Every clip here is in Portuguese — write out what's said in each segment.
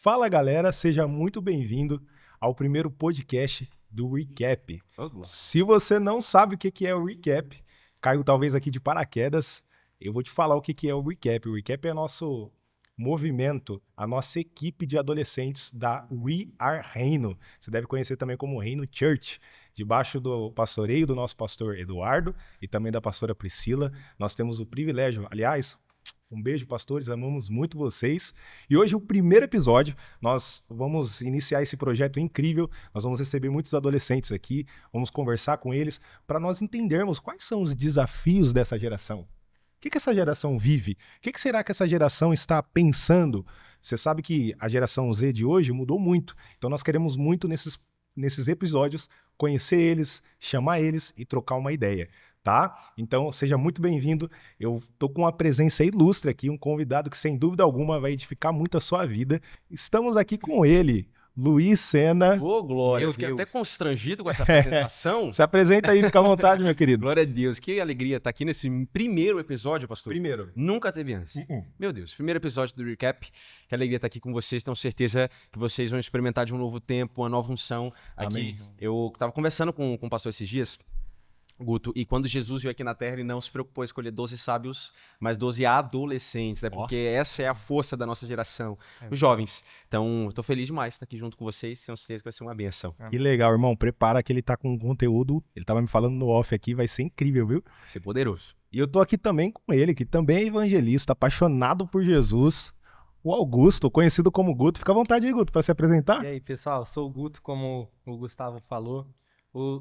Fala galera, seja muito bem-vindo ao primeiro podcast do Recap. Se você não sabe o que é o Recap, caiu talvez aqui de paraquedas, eu vou te falar o que é o Recap. O Recap é nosso movimento, a nossa equipe de adolescentes da We Are Reino. Você deve conhecer também como Reino Church, debaixo do pastoreio do nosso pastor Eduardo e também da pastora Priscila. Nós temos o privilégio, aliás, um beijo, pastores, amamos muito vocês. E hoje, o primeiro episódio, nós vamos iniciar esse projeto incrível. Nós vamos receber muitos adolescentes aqui, vamos conversar com eles para nós entendermos quais são os desafios dessa geração. O que essa geração vive? O que será que essa geração está pensando? Você sabe que a geração Z de hoje mudou muito. Então, nós queremos muito nesses episódios conhecer eles, chamar eles e trocar uma ideia. Tá? Então, seja muito bem-vindo. Eu tô com uma presença ilustre aqui, um convidado que, sem dúvida alguma, vai edificar muito a sua vida. Estamos aqui com ele, Luiz Sena. Ô, glória, eu fiquei até constrangido com essa apresentação. Se apresenta aí, fica à vontade, meu querido. Glória a Deus, que alegria estar aqui nesse primeiro episódio, pastor. Primeiro. Nunca teve antes. Meu Deus, primeiro episódio do Recap. Que alegria estar aqui com vocês, tenho certeza que vocês vão experimentar de um novo tempo, uma nova unção. Aqui, amém. Eu estava conversando com o pastor esses dias, Guto, e quando Jesus veio aqui na Terra, ele não se preocupou em escolher 12 sábios, mas 12 adolescentes, né? Porque essa é a força da nossa geração, os jovens. Então, eu tô feliz demais de estar aqui junto com vocês, tenho certeza que vai ser uma bênção. Que legal, irmão. Prepara que ele tá com conteúdo, ele tava me falando no off aqui, vai ser incrível, viu? Vai ser poderoso. E eu tô aqui também com ele, que também é evangelista, apaixonado por Jesus, o Augusto, conhecido como Guto. Fica à vontade aí, Guto, para se apresentar. E aí, pessoal, sou o Guto, como o Gustavo falou.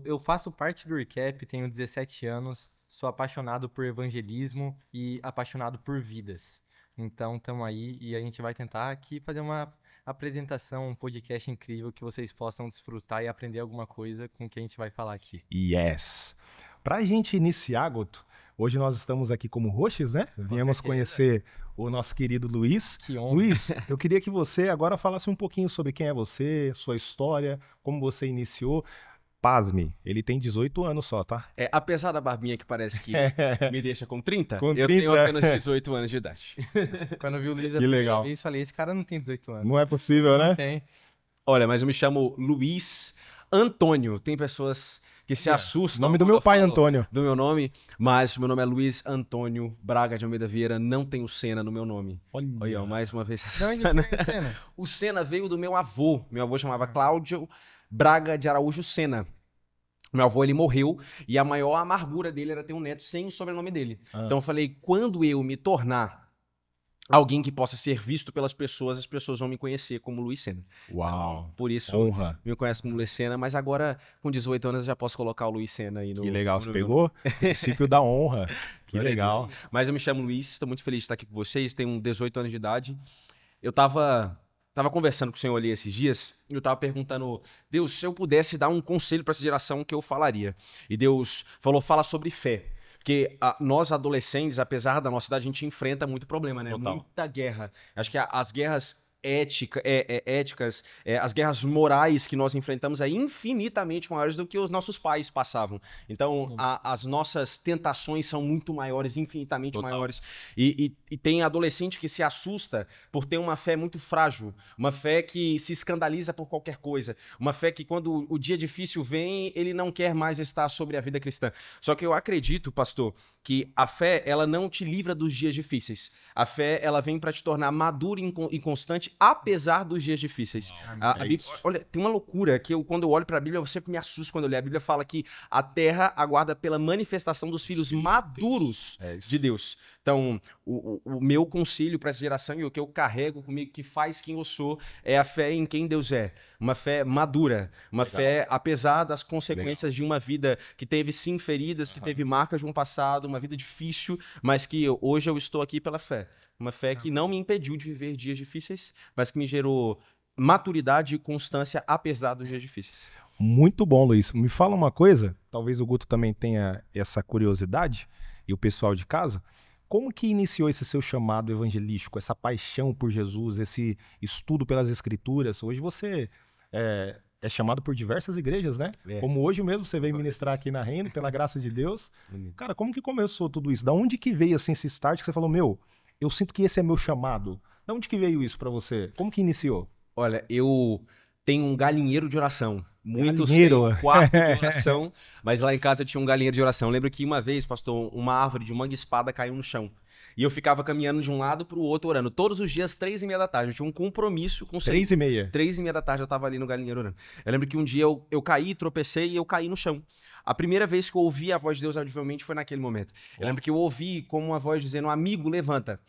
Eu faço parte do Recap, tenho 17 anos, sou apaixonado por evangelismo e apaixonado por vidas. Então, estamos aí e a gente vai tentar aqui fazer uma apresentação, um podcast incrível que vocês possam desfrutar e aprender alguma coisa com o que a gente vai falar aqui. Yes! Pra gente iniciar, Guto, hoje nós estamos aqui como hosts, né? Viemos conhecer o nosso querido Luiz. Que honra. Luiz, eu queria que você agora falasse um pouquinho sobre quem é você, sua história, como você iniciou. Pasme, ele tem 18 anos só, tá? Apesar da barbinha que parece que me deixa com 30, com 30, eu tenho apenas 18 anos de idade. Quando eu vi o Luiz a primeira vez, falei, esse cara não tem 18 anos. Não é possível, né? Não tem. Olha, mas eu me chamo Luiz Antônio. Tem pessoas que se assustam. Nome do meu pai, Antônio. Do meu nome, mas o meu nome é Luiz Antônio Braga de Almeida Vieira, não tem o Sena no meu nome. Olha, mais uma vez assustando. O Sena veio do meu avô. Meu avô chamava Cláudio Braga de Araújo Sena. Meu avô, ele morreu e a maior amargura dele era ter um neto sem o sobrenome dele. Então eu falei, quando eu me tornar alguém que possa ser visto pelas pessoas, as pessoas vão me conhecer como Luiz Sena. Uau! Então, por isso, honra. Me conhece como Luiz Sena, mas agora, com 18 anos, eu já posso colocar o Luiz Sena aí no... Que legal, você pegou? Princípio da honra. Que legal. Mas eu me chamo Luiz, estou muito feliz de estar aqui com vocês, tenho 18 anos de idade. Eu tava conversando com o senhor ali esses dias, e eu tava perguntando, Deus, se eu pudesse dar um conselho para essa geração, o que eu falaria? E Deus falou, fala sobre fé. Porque nós adolescentes, apesar da nossa idade, a gente enfrenta muito problema, né? Total. Muita guerra. Acho que as guerras éticas, as guerras morais que nós enfrentamos é infinitamente maiores do que os nossos pais passavam. Então, as nossas tentações são muito maiores, infinitamente maiores. E tem adolescente que se assusta por ter uma fé muito frágil, uma fé que se escandaliza por qualquer coisa, uma fé que quando o dia difícil vem, ele não quer mais estar sobre a vida cristã. Só que eu acredito, pastor, que a fé, ela não te livra dos dias difíceis. A fé, ela vem para te tornar maduro e constante, apesar dos dias difíceis. A Bíblia, olha, tem uma loucura que quando eu olho para a Bíblia, eu sempre me assusto quando eu leio. A Bíblia fala que a terra aguarda pela manifestação dos filhos maduros de Deus. Então, o meu conselho para essa geração e o que eu carrego comigo, que faz quem eu sou, é a fé em quem Deus é. Uma fé madura, uma fé, apesar das consequências de uma vida que teve sim feridas, que teve marcas de um passado, uma vida difícil, mas que hoje eu estou aqui pela fé. Uma fé que não me impediu de viver dias difíceis, mas que me gerou maturidade e constância apesar dos dias difíceis. Muito bom, Luiz. Me fala uma coisa, talvez o Guto também tenha essa curiosidade, e o pessoal de casa. Como que iniciou esse seu chamado evangelístico, essa paixão por Jesus, esse estudo pelas Escrituras? Hoje você é chamado por diversas igrejas, né? Como hoje mesmo você veio ministrar aqui na Reino, pela graça de Deus. Cara, como que começou tudo isso? Da onde que veio assim, esse start que você falou, eu sinto que esse é meu chamado? Da onde que veio isso pra você? Como que iniciou? Olha, eu tenho um galinheiro de oração. Muitos Galinheiro? têm um quarto de oração, mas lá em casa tinha um galinheiro de oração. Eu lembro que uma vez, pastor, uma árvore de manga-espada caiu no chão. E eu ficava caminhando de um lado pro outro orando. Todos os dias, 3h30 da tarde. Eu tinha um compromisso com o Senhor. 3h30. 3h30 da tarde eu tava ali no galinheiro orando. Eu lembro que um dia eu caí, tropecei e eu caí no chão. A primeira vez que eu ouvi a voz de Deus audivelmente foi naquele momento. Eu lembro que eu ouvi como uma voz dizendo, amigo, levanta.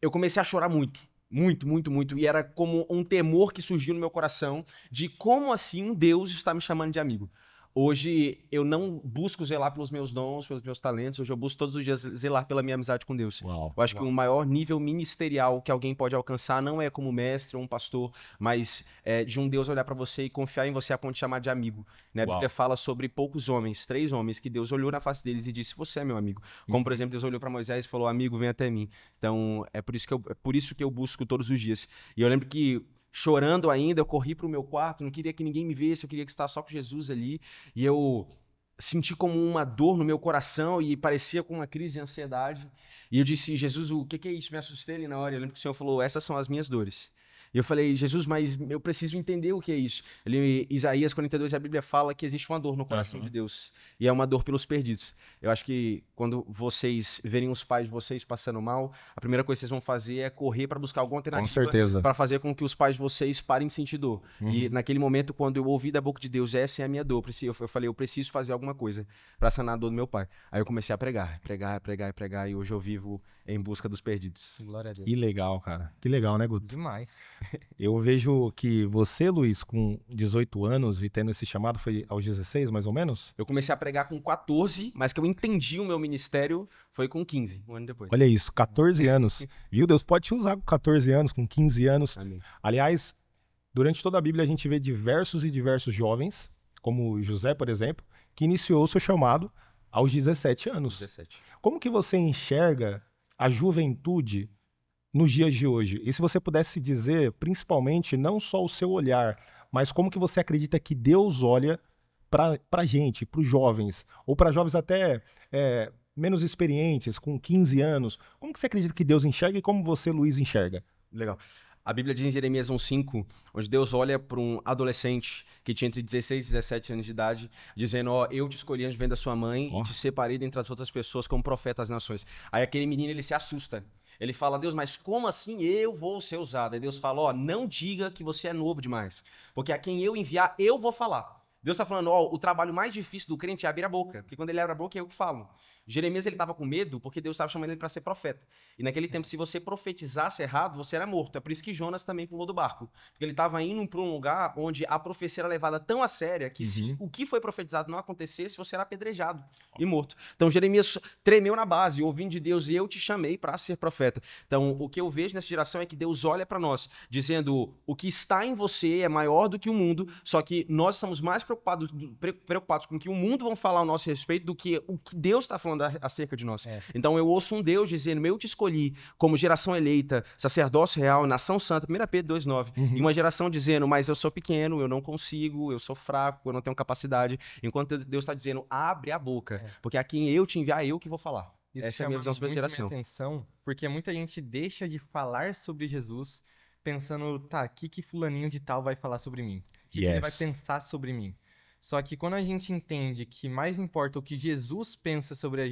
Eu comecei a chorar muito. Muito, muito, muito. E era como um temor que surgiu no meu coração de como assim um Deus está me chamando de amigo. Hoje eu não busco zelar pelos meus dons, pelos meus talentos. Hoje eu busco todos os dias zelar pela minha amizade com Deus. Uau, eu acho que o maior nível ministerial que alguém pode alcançar não é como mestre ou um pastor, mas é de um Deus olhar para você e confiar em você a ponto de chamar de amigo. Né? A Bíblia fala sobre poucos homens, 3 homens, que Deus olhou na face deles e disse, você é meu amigo. Como, por exemplo, Deus olhou para Moisés e falou, amigo, vem até mim. Então, é por isso que eu busco todos os dias. E eu lembro que chorando ainda, eu corri pro meu quarto, não queria que ninguém me visse, eu queria que estivesse só com Jesus ali, e eu senti como uma dor no meu coração e parecia com uma crise de ansiedade, e eu disse, Jesus, o que é isso? Me assustei ali na hora, eu lembro que o Senhor falou, essas são as minhas dores. E eu falei, Jesus, mas eu preciso entender o que é isso. Isaías 42, a Bíblia fala que existe uma dor no coração de Deus. E é uma dor pelos perdidos. Eu acho que quando vocês verem os pais de vocês passando mal, a primeira coisa que vocês vão fazer é correr para buscar alguma alternativa para fazer com que os pais de vocês parem de sentir dor. E naquele momento, quando eu ouvi da boca de Deus, essa é a minha dor, eu falei, eu preciso fazer alguma coisa para sanar a dor do meu pai. Aí eu comecei a pregar, e hoje eu vivo em busca dos perdidos. Glória a Deus. Que legal, cara. Que legal, né, Guto? Demais. Eu vejo que você, Luiz, com 18 anos e tendo esse chamado, foi aos 16, mais ou menos? Eu comecei a pregar com 14, mas que eu entendi o meu ministério foi com 15, um ano depois. Olha isso, 14 anos. Viu? Deus pode te usar com 14 anos, com 15 anos. Amém. Aliás, durante toda a Bíblia a gente vê diversos e diversos jovens, como José, por exemplo, que iniciou o seu chamado aos 17 anos. 17. Como que você enxerga a juventude nos dias de hoje? E se você pudesse dizer, principalmente, não só o seu olhar, mas como que você acredita que Deus olha pra gente, pros jovens, ou para jovens até menos experientes, com 15 anos, como que você acredita que Deus enxerga e como você, Luiz, enxerga? Legal. A Bíblia diz em Jeremias 1,5, onde Deus olha para um adolescente que tinha entre 16 e 17 anos de idade, dizendo, eu te escolhi antes de vem da sua mãe e te separei dentre as outras pessoas como profeta das nações. Aí aquele menino, ele se assusta. Ele fala, Deus, mas como assim eu vou ser usado? Aí Deus fala, não diga que você é novo demais, porque a quem eu enviar, eu vou falar. Deus está falando, o trabalho mais difícil do crente é abrir a boca, porque quando ele abre a boca, é eu que falo. Jeremias, ele estava com medo porque Deus estava chamando ele para ser profeta. E naquele tempo, se você profetizasse errado, você era morto. É por isso que Jonas também pulou do barco. Porque ele estava indo para um lugar onde a profecia era levada tão a séria que se o que foi profetizado não acontecesse, você era apedrejado e morto. Então Jeremias tremeu na base, ouvindo de Deus, e eu te chamei para ser profeta. Então o que eu vejo nessa geração é que Deus olha para nós, dizendo, o que está em você é maior do que o mundo, só que nós estamos mais preocupados com o que o mundo vão falar ao nosso respeito do que o que Deus está falando acerca de nós. Então eu ouço um Deus dizendo, eu te escolhi como geração eleita, sacerdócio real, nação santa, 1 Pedro 2,9, e uma geração dizendo, mas eu sou pequeno, eu não consigo, eu sou fraco, eu não tenho capacidade, enquanto Deus está dizendo, abre a boca, porque a quem eu te enviar, eu que vou falar. Isso essa é a minha visão sobre a geração. Minha atenção, porque muita gente deixa de falar sobre Jesus pensando, o que fulaninho de tal vai falar sobre mim? O que ele vai pensar sobre mim? Só que quando a gente entende que mais importa o que Jesus pensa sobre a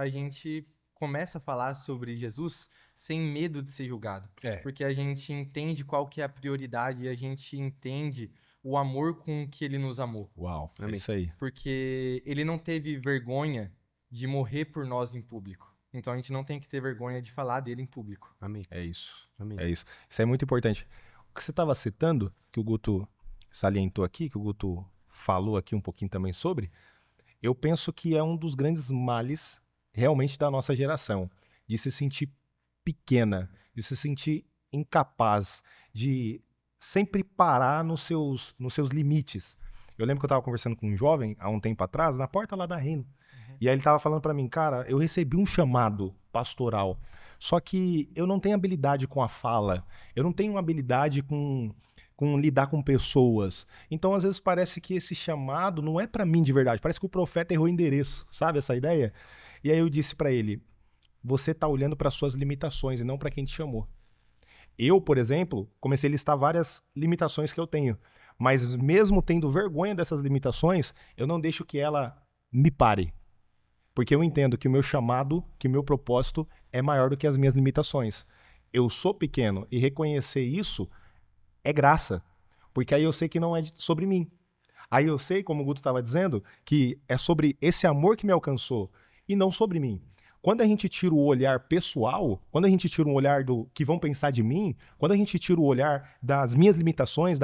gente começa a falar sobre Jesus sem medo de ser julgado. Porque a gente entende qual que é a prioridade e a gente entende o amor com que ele nos amou. Uau, é isso aí. Porque ele não teve vergonha de morrer por nós em público. Então a gente não tem que ter vergonha de falar dele em público. Amém. É isso. Amém. É isso. Isso é muito importante. O que você estava citando, que o Guto salientou aqui, que o Guto falou aqui um pouquinho também sobre, eu penso que é um dos grandes males realmente da nossa geração, de se sentir pequena, de se sentir incapaz, de sempre parar nos seus limites. Eu lembro que eu estava conversando com um jovem há um tempo atrás, na porta lá da Reno, e aí ele estava falando para mim, cara, eu recebi um chamado pastoral, só que eu não tenho habilidade com a fala, eu não tenho habilidade com lidar com pessoas. Então, às vezes, parece que esse chamado não é para mim de verdade. Parece que o profeta errou o endereço. Sabe essa ideia? E aí eu disse para ele, você tá olhando para suas limitações e não para quem te chamou. Eu, por exemplo, comecei a listar várias limitações que eu tenho. Mas mesmo tendo vergonha dessas limitações, eu não deixo que ela me pare. Porque eu entendo que o meu chamado, que o meu propósito é maior do que as minhas limitações. Eu sou pequeno e reconhecer isso é graça. Porque aí eu sei que não é sobre mim. Aí eu sei, como o Guto estava dizendo, que é sobre esse amor que me alcançou e não sobre mim. Quando a gente tira o olhar pessoal, quando a gente tira um olhar do que vão pensar de mim, quando a gente tira o olhar das minhas limitações,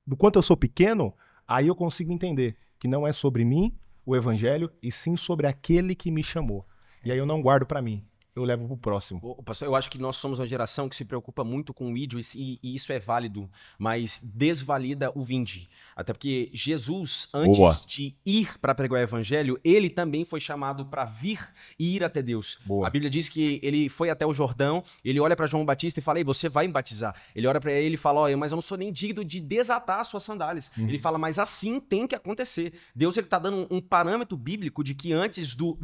do quanto eu sou pequeno, aí eu consigo entender que não é sobre mim o evangelho, e sim sobre aquele que me chamou. E aí eu não guardo para mim. Eu levo pro próximo. Pastor, eu acho que nós somos uma geração que se preocupa muito com o ídolo e isso é válido, mas desvalida o vinde. Até porque Jesus, antes de ir para pregar o evangelho, ele também foi chamado para vir e ir até Deus. A Bíblia diz que ele foi até o Jordão, ele olha para João Batista e fala: "Ei, você vai me batizar". Ele olha para ele e fala: "Ó, mas eu não sou nem digno de desatar as suas sandálias". Ele fala: "Mas assim tem que acontecer". Deus, ele tá dando um parâmetro bíblico de que antes do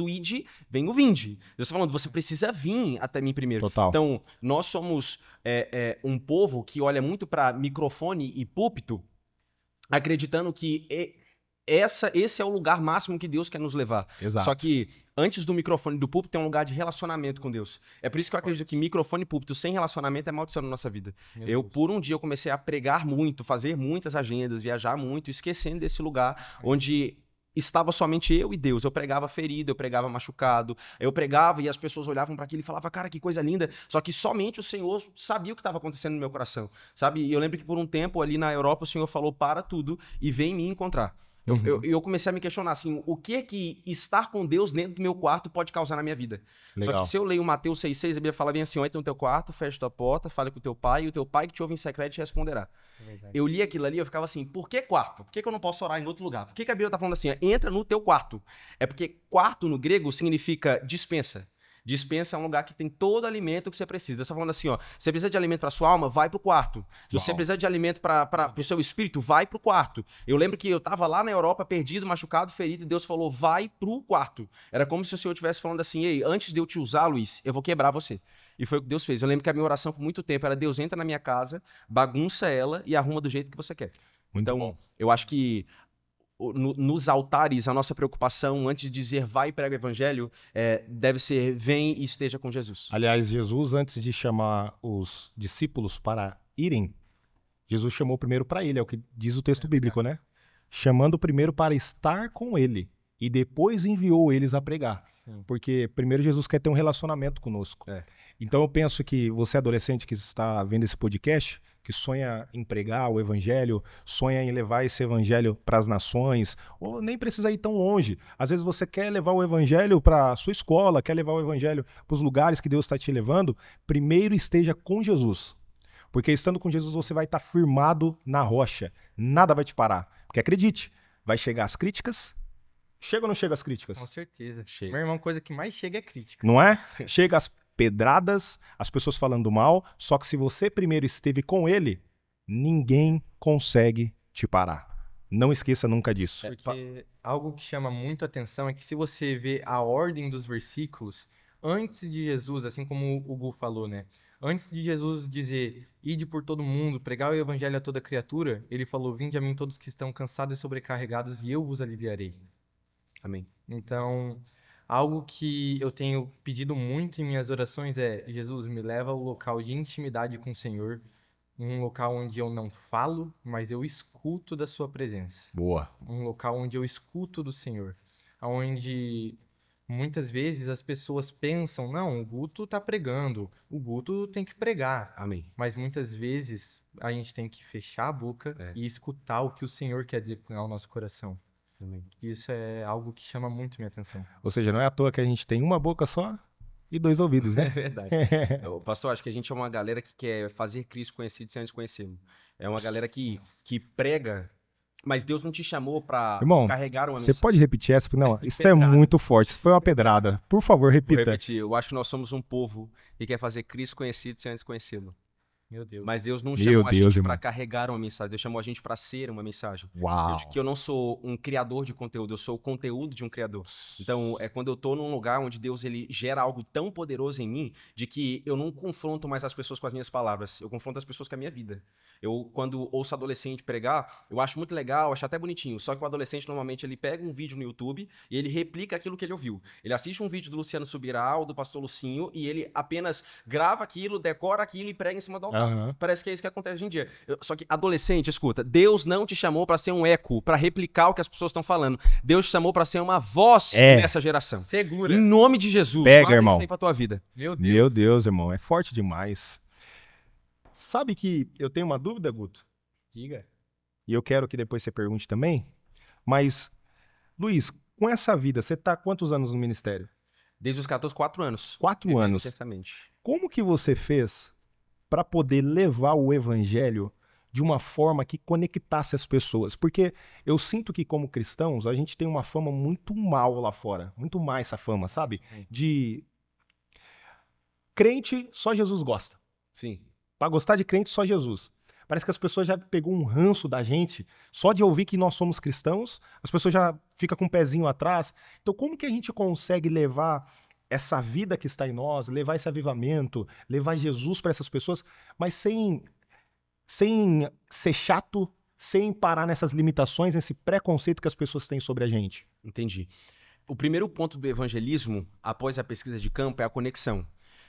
ide vem o vinde. Deus está falando, você precisa vir até mim primeiro. Total. Então, nós somos um povo que olha muito para microfone e púlpito, acreditando que esse é o lugar máximo que Deus quer nos levar. Exato. Só que antes do microfone e do púlpito tem um lugar de relacionamento com Deus. É por isso que eu acredito que microfone e púlpito sem relacionamento é maldição na nossa vida. Por um dia, eu comecei a pregar muito, fazer muitas agendas, viajar muito, esquecendo desse lugar onde estava somente eu e Deus. Eu pregava ferido, eu pregava machucado, eu pregava e as pessoas olhavam para aquilo e falavam: "Cara, que coisa linda". Só que somente o Senhor sabia o que estava acontecendo no meu coração, sabe? E eu lembro que por um tempo ali na Europa o Senhor falou: "Para tudo e vem me encontrar". Eu comecei a me questionar assim, o que estar com Deus dentro do meu quarto pode causar na minha vida. Legal. Só que se eu leio Mateus 6,6, a Bíblia fala bem assim: entra no teu quarto, fecha tua porta, fala com o teu pai, e o teu pai que te ouve em secreto te responderá. Eu li aquilo ali, eu ficava assim, por que quarto? Por que eu não posso orar em outro lugar? Por que a Bíblia tá falando assim, entra no teu quarto? É porque quarto no grego significa dispensa. Dispensa é um lugar que tem todo o alimento que você precisa. Eu tô falando assim, ó, você precisa de alimento para sua alma, vai pro quarto. Se você precisa de alimento para o seu espírito, vai pro quarto. Eu lembro que eu tava lá na Europa, perdido, machucado, ferido, e Deus falou, vai pro quarto. Era como se o Senhor estivesse falando assim, ei, antes de eu te usar, Luiz, eu vou quebrar você. E foi o que Deus fez. Eu lembro que a minha oração por muito tempo era: Deus, entra na minha casa, bagunça ela e arruma do jeito que você quer. Muito bom. Eu acho que nos altares, a nossa preocupação, antes de dizer vai e prega o evangelho, deve ser vem e esteja com Jesus. Aliás, Jesus, antes de chamar os discípulos para irem, Jesus chamou primeiro para ele, é o que diz o texto bíblico, né? Chamando primeiro para estar com ele e depois enviou eles a pregar. Sim. Porque primeiro Jesus quer ter um relacionamento conosco. Então eu penso que você, adolescente que está vendo esse podcast, que sonha em pregar o evangelho, sonha em levar esse evangelho para as nações, ou nem precisa ir tão longe. Às vezes você quer levar o evangelho para a sua escola, quer levar o evangelho para os lugares que Deus está te levando, primeiro esteja com Jesus. Porque estando com Jesus você vai estar firmado na rocha. Nada vai te parar. Porque acredite, vai chegar as críticas. Chega ou não chega as críticas? Com certeza. Chega. Meu irmão, a coisa que mais chega é crítica. Não é? Chega as pedradas, as pessoas falando mal, só que se você primeiro esteve com ele, ninguém consegue te parar. Não esqueça nunca disso. Porque algo que chama muito atenção é que se você vê a ordem dos versículos, antes de Jesus, assim como o Gu falou, né? Antes de Jesus dizer, ide por todo mundo, pregar o evangelho a toda criatura, ele falou, vinde a mim todos que estão cansados e sobrecarregados e eu vos aliviarei. Amém. Então, algo que eu tenho pedido muito em minhas orações é, Jesus, me leva ao local de intimidade com o Senhor, um local onde eu não falo, mas eu escuto da sua presença. Boa. Um local onde eu escuto do Senhor, onde muitas vezes as pessoas pensam, não, o Guto tá pregando, o Guto tem que pregar. Amém. Mas muitas vezes a gente tem que fechar a boca e escutar o que o Senhor quer dizer ao nosso coração. Isso é algo que chama muito minha atenção. Ou seja, não é à toa que a gente tem uma boca só e dois ouvidos, né? É verdade. Pastor, acho que a gente é uma galera que quer fazer Cristo conhecido sem antes conhecê-lo. É uma galera que prega, mas Deus não te chamou pra carregar uma mensagem. Você pode repetir essa? Não, isso é muito forte. Isso foi uma pedrada. Por favor, repita. Vou repetir. Eu acho que nós somos um povo que quer fazer Cristo conhecido sem antes conhecê-lo. Meu Deus. Mas Deus não Meu chamou a Deus, gente irmão. para carregar uma mensagem, Deus chamou a gente para ser uma mensagem. Uau. Que eu não sou um criador de conteúdo, eu sou o conteúdo de um criador. Então, é quando eu tô num lugar onde Deus ele gera algo tão poderoso em mim, de que eu não confronto mais as pessoas com as minhas palavras, eu confronto as pessoas com a minha vida. Eu, quando ouço adolescente pregar, eu acho muito legal, acho até bonitinho, só que o adolescente, normalmente, ele pega um vídeo no YouTube e ele replica aquilo que ele ouviu. Ele assiste um vídeo do Luciano Subirá ou do Pastor Lucinho e ele apenas grava aquilo, decora aquilo e prega em cima do altar. Aham. Parece que é isso que acontece hoje em dia. Só que, adolescente, escuta, Deus não te chamou para ser um eco, para replicar o que as pessoas estão falando. Deus te chamou para ser uma voz nessa geração. Segura. Em nome de Jesus. Pega, guarda irmão. isso aí pra tua vida. Meu Deus. Meu Deus, irmão, é forte demais. Sabe que eu tenho uma dúvida, Guto? Diga. E eu quero que depois você pergunte também. Mas, Luiz, com essa vida, você tá há quantos anos no ministério? Desde os 14, 4 anos. 4 anos. Certamente. Como que você fez para poder levar o evangelho de uma forma que conectasse as pessoas? Porque eu sinto que, como cristãos, a gente tem uma fama muito mal lá fora. Muito má essa fama, sabe? De crente, só Jesus gosta. Sim. Para gostar de crente, só Jesus. Parece que as pessoas já pegou um ranço da gente. Só de ouvir que nós somos cristãos, as pessoas já ficam com o pezinho atrás. Então, como que a gente consegue levar essa vida que está em nós, levar esse avivamento, levar Jesus para essas pessoas, mas sem ser chato, sem parar nessas limitações, nesse preconceito que as pessoas têm sobre a gente? Entendi. O primeiro ponto do evangelismo, após a pesquisa de campo, é a conexão.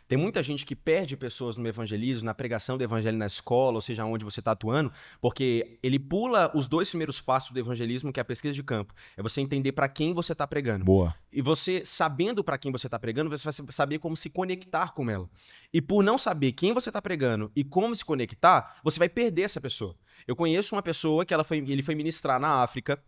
Tem muita gente que perde pessoas no evangelismo, na pregação do evangelho na escola, ou seja, onde você está atuando, porque ele pula os 2 primeiros passos do evangelismo, que é a pesquisa de campo. É você entender para quem você está pregando. Boa. E você, sabendo para quem você está pregando, você vai saber como se conectar com ela. E por não saber quem você está pregando e como se conectar, você vai perder essa pessoa. Eu conheço uma pessoa que ele foi ministrar na África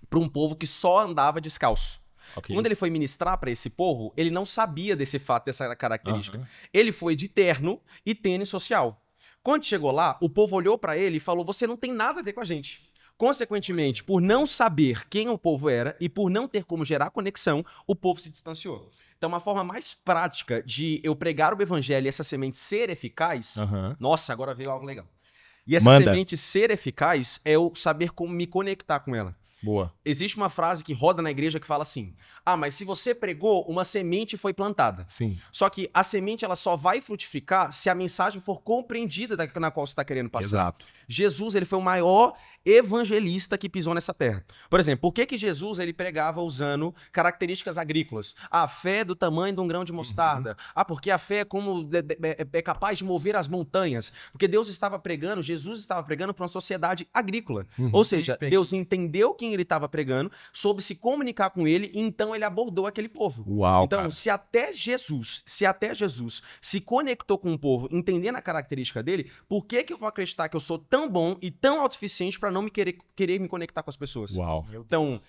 para um povo que só andava descalço. Okay. Quando ele foi ministrar para esse povo, ele não sabia desse fato, dessa característica. Ele foi de terno e tênis social. Quando chegou lá, o povo olhou para ele e falou: você não tem nada a ver com a gente. Consequentemente, por não saber quem o povo era e por não ter como gerar conexão, o povo se distanciou. Então, uma forma mais prática de eu pregar o evangelho e essa semente ser eficaz... Nossa, agora veio algo legal. E essa semente ser eficaz é eu saber como me conectar com ela. Boa. Existe uma frase que roda na igreja que fala assim: ah, mas se você pregou, uma semente foi plantada. Sim. Só que a semente ela só vai frutificar se a mensagem for compreendida na qual você está querendo passar. Exato. Jesus, ele foi o maior evangelista que pisou nessa terra. Por exemplo, por que Jesus ele pregava usando características agrícolas? A fé é do tamanho de um grão de mostarda. Ah, porque a fé é capaz de mover as montanhas. Porque Jesus estava pregando para uma sociedade agrícola. Ou seja, Deus entendeu quem ele estava pregando, soube se comunicar com ele, e então ele abordou aquele povo. Uau, então, cara. se até Jesus se conectou com o povo, entendendo a característica dele, por que eu vou acreditar que eu sou tão bom e tão autossuficiente para não me querer me conectar com as pessoas? Uau. Então,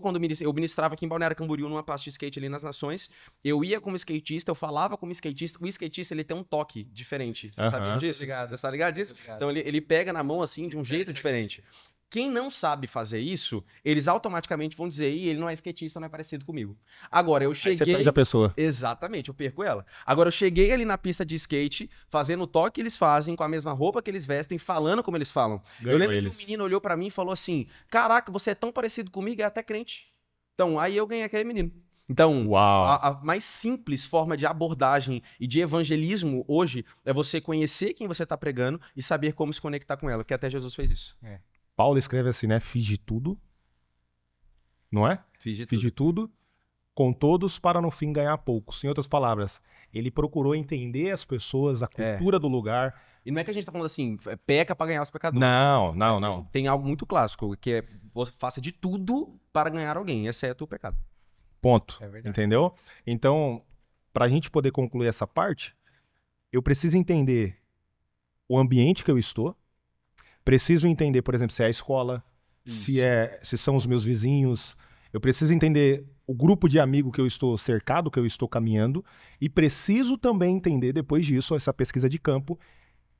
quando eu ministrava aqui em Balneário Camboriú, numa pasta de skate ali nas Nações, eu ia como skatista, eu falava como skatista. O skatista, ele tem um toque diferente. Você sabe disso? Obrigado. Você tá ligado disso? Obrigado. Então, ele pega na mão assim, de um jeito diferente. Quem não sabe fazer isso, eles automaticamente vão dizer: Ih, ele não é skatista, não é parecido comigo. Agora, eu cheguei... Aí você perde a pessoa. Exatamente, eu perco ela. Agora, eu cheguei ali na pista de skate, fazendo o toque que eles fazem, com a mesma roupa que eles vestem, falando como eles falam. Eu lembro que um menino olhou pra mim e falou assim: caraca, você é tão parecido comigo, é até crente. Então, aí eu ganhei aquele menino. Então, a mais simples forma de abordagem e de evangelismo hoje é você conhecer quem você tá pregando e saber como se conectar com ela, que até Jesus fez isso. Paulo escreve assim, né? Fiz de tudo, não é? Fiz de tudo com todos para no fim ganhar poucos. Em outras palavras, ele procurou entender as pessoas, a cultura do lugar. E não é que a gente tá falando assim, peca para ganhar os pecadores. Não. Tem algo muito clássico, que é você faça de tudo para ganhar alguém, exceto o pecado. Ponto. É verdade. Entendeu? Então, para a gente poder concluir essa parte, eu preciso entender o ambiente que eu estou. Preciso entender, por exemplo, se é a escola, se são os meus vizinhos. Eu preciso entender o grupo de amigos que eu estou cercado, que eu estou caminhando. E preciso também entender, depois disso, essa pesquisa de campo,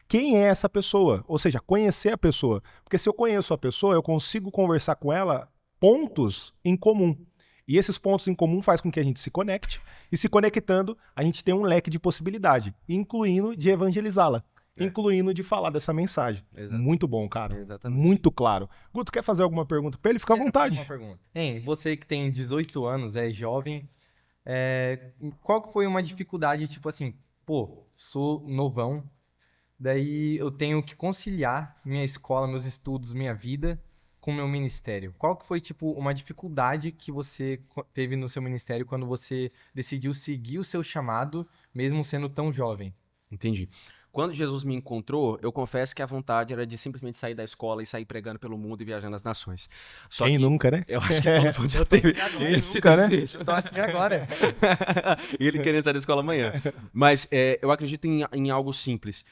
quem é essa pessoa. Ou seja, conhecer a pessoa. Porque se eu conheço a pessoa, eu consigo conversar com ela pontos em comum. E esses pontos em comum faz com que a gente se conecte. E se conectando, a gente tem um leque de possibilidade, incluindo de evangelizá-la. incluindo de falar dessa mensagem. Exato. Muito bom, cara. Exatamente. Muito claro. Guto, quer fazer alguma pergunta pra ele? Fica à vontade. Uma pergunta. Hein, você que tem 18 anos, é jovem, qual que foi uma dificuldade, tipo assim, pô, sou novão, daí eu tenho que conciliar minha escola, meus estudos, minha vida com o meu ministério. Qual que foi, tipo, uma dificuldade que você teve no seu ministério quando você decidiu seguir o seu chamado, mesmo sendo tão jovem? Entendi. Quando Jesus me encontrou, eu confesso que a vontade era de simplesmente sair da escola e sair pregando pelo mundo e viajando as nações. Só Quem que nunca, né? eu acho que todo mundo já teve esse nunca, né? desejo. Eu tô assim agora. E ele querendo sair da escola amanhã. Mas eu acredito em algo simples.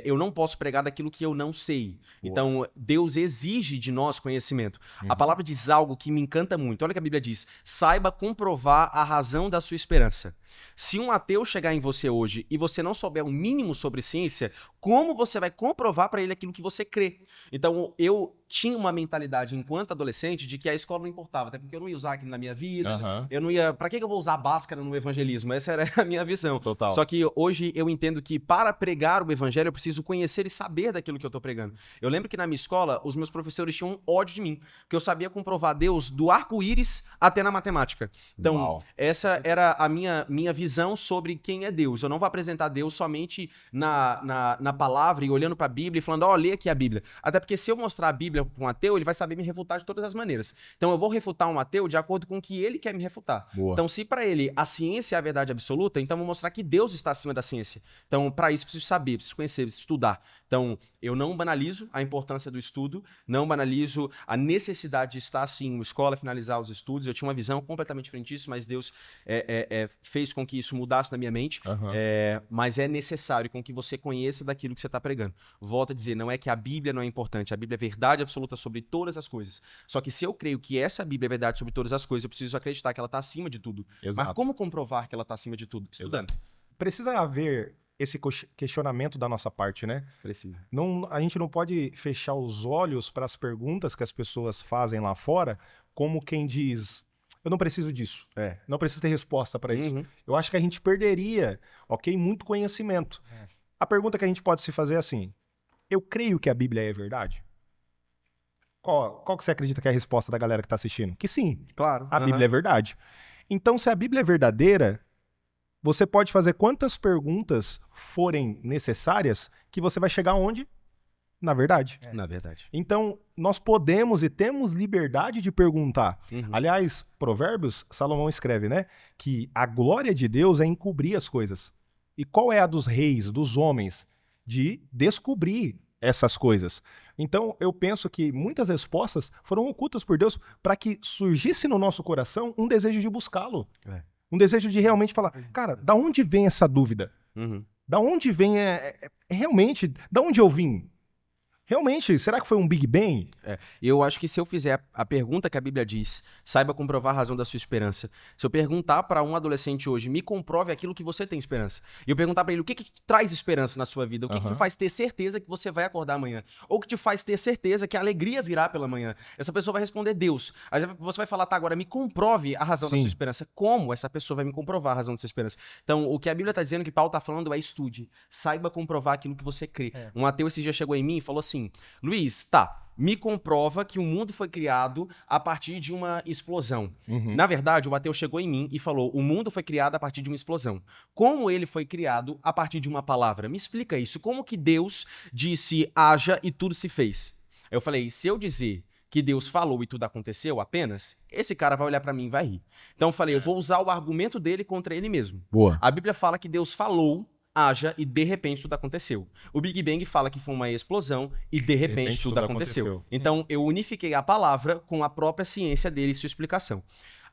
Eu não posso pregar daquilo que eu não sei. Então, Deus exige de nós conhecimento. A palavra diz algo que me encanta muito. Olha o que a Bíblia diz. Saiba comprovar a razão da sua esperança. Se um ateu chegar em você hoje e você não souber o mínimo sobre ciência, como você vai comprovar para ele aquilo que você crê? Então, eu tinha uma mentalidade enquanto adolescente de que a escola não importava, até porque eu não ia usar aquilo na minha vida, eu não ia... Pra que eu vou usar Bhaskara no evangelismo? Essa era a minha visão. Total. Só que hoje eu entendo que para pregar o evangelho eu preciso conhecer e saber daquilo que eu tô pregando. Eu lembro que na minha escola os meus professores tinham ódio de mim, porque eu sabia comprovar Deus do arco-íris até na matemática. Então, essa era a minha visão sobre quem é Deus. Eu não vou apresentar Deus somente na palavra e olhando para a Bíblia e falando, lê aqui a Bíblia. Até porque se eu mostrar a Bíblia para um ateu, ele vai saber me refutar de todas as maneiras. Então eu vou refutar um ateu de acordo com o que ele quer me refutar. Boa. Então se para ele a ciência é a verdade absoluta, então eu vou mostrar que Deus está acima da ciência. Então para isso eu preciso saber, preciso conhecer, preciso estudar. Então eu não banalizo a importância do estudo, não banalizo a necessidade de estar assim em uma escola, finalizar os estudos. Eu tinha uma visão completamente diferente disso, mas Deus fez com que isso mudasse na minha mente. Mas é necessário com que você conheça daquilo que você está pregando. Volto a dizer, não é que a Bíblia não é importante, a Bíblia é verdade absoluta sobre todas as coisas. Só que se eu creio que essa Bíblia é verdade sobre todas as coisas, eu preciso acreditar que ela está acima de tudo. Exato. Mas como comprovar que ela está acima de tudo? Estudando. Precisa haver esse questionamento da nossa parte, né? Precisa. A gente não pode fechar os olhos para as perguntas que as pessoas fazem lá fora, como quem diz, eu não preciso disso. Não preciso ter resposta para isso. Eu acho que a gente perderia, muito conhecimento. A pergunta que a gente pode se fazer é assim, eu creio que a Bíblia é verdade? Qual que você acredita que é a resposta da galera que está assistindo? Que sim, Claro. a Bíblia é verdade. Então, se a Bíblia é verdadeira, você pode fazer quantas perguntas forem necessárias que você vai chegar onde? Na verdade. Na verdade. Então, nós podemos e temos liberdade de perguntar. Aliás, Provérbios, Salomão escreve, né? Que a glória de Deus é encobrir as coisas. E qual é a dos reis, dos homens? De descobrir essas coisas. Então, eu penso que muitas respostas foram ocultas por Deus para que surgisse no nosso coração um desejo de buscá-lo. Um desejo de realmente falar, cara, da onde vem essa dúvida? Da onde vem realmente, da onde eu vim? Realmente, será que foi um Big Bang? Eu acho que se eu fizer a pergunta que a Bíblia diz, saiba comprovar a razão da sua esperança. Se eu perguntar para um adolescente hoje, me comprove aquilo que você tem esperança. E eu perguntar para ele, o que te traz esperança na sua vida? O que te faz ter certeza que você vai acordar amanhã? Ou o que te faz ter certeza que a alegria virá pela manhã? Essa pessoa vai responder Deus. Aí você vai falar, tá, agora me comprove a razão da sua esperança. Como essa pessoa vai me comprovar a razão da sua esperança? Então, o que a Bíblia está dizendo, que Paulo está falando, é estude. Saiba comprovar aquilo que você crê. Um ateu esse dia chegou em mim e falou assim, Luiz, me comprova que o mundo foi criado a partir de uma explosão. Na verdade, o ateu chegou em mim e falou, o mundo foi criado a partir de uma explosão. Como ele foi criado a partir de uma palavra? Me explica isso. Como que Deus disse, haja e tudo se fez? Eu falei, se eu dizer que Deus falou e tudo aconteceu apenas, esse cara vai olhar pra mim e vai rir. Então eu falei, eu vou usar o argumento dele contra ele mesmo. Boa. A Bíblia fala que Deus falou, haja e de repente tudo aconteceu. O Big Bang fala que foi uma explosão e de repente tudo aconteceu. Então eu unifiquei a palavra com a própria ciência dele e sua explicação.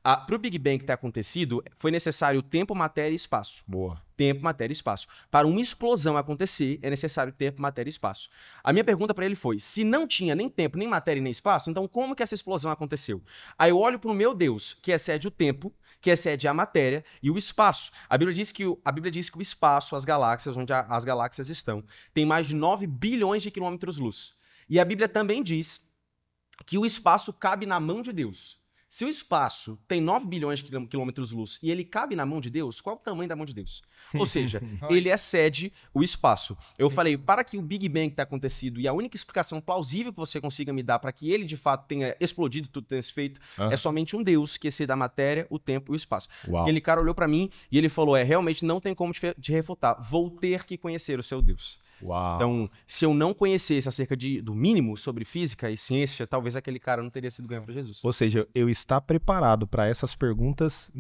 Para o Big Bang ter acontecido, foi necessário tempo, matéria e espaço. Boa. Tempo, matéria e espaço. Para uma explosão acontecer, é necessário tempo, matéria e espaço. A minha pergunta para ele foi, se não tinha nem tempo, nem matéria e nem espaço, então como que essa explosão aconteceu? Aí eu olho para o meu Deus, que excede o tempo, que excede a matéria e o espaço. A Bíblia diz que o espaço, as galáxias, onde as galáxias estão, tem mais de 9 bilhões de quilômetros-luz. E a Bíblia também diz que o espaço cabe na mão de Deus. Se o espaço tem 9 bilhões de quilômetros-luz e ele cabe na mão de Deus, qual é o tamanho da mão de Deus? Ou seja, ele excede o espaço. Eu falei, para que o Big Bang tenha acontecido e a única explicação plausível que você consiga me dar para que ele de fato tenha explodido tudo tenha se feito é somente um Deus que excede a matéria, o tempo e o espaço. Uau. Aquele cara olhou para mim e ele falou, realmente não tem como te refutar. Vou ter que conhecer o seu Deus. Uau. Então, se eu não conhecesse acerca do mínimo sobre física e ciência, talvez aquele cara não teria sido ganho para Jesus. Ou seja, eu estar preparado para essas perguntas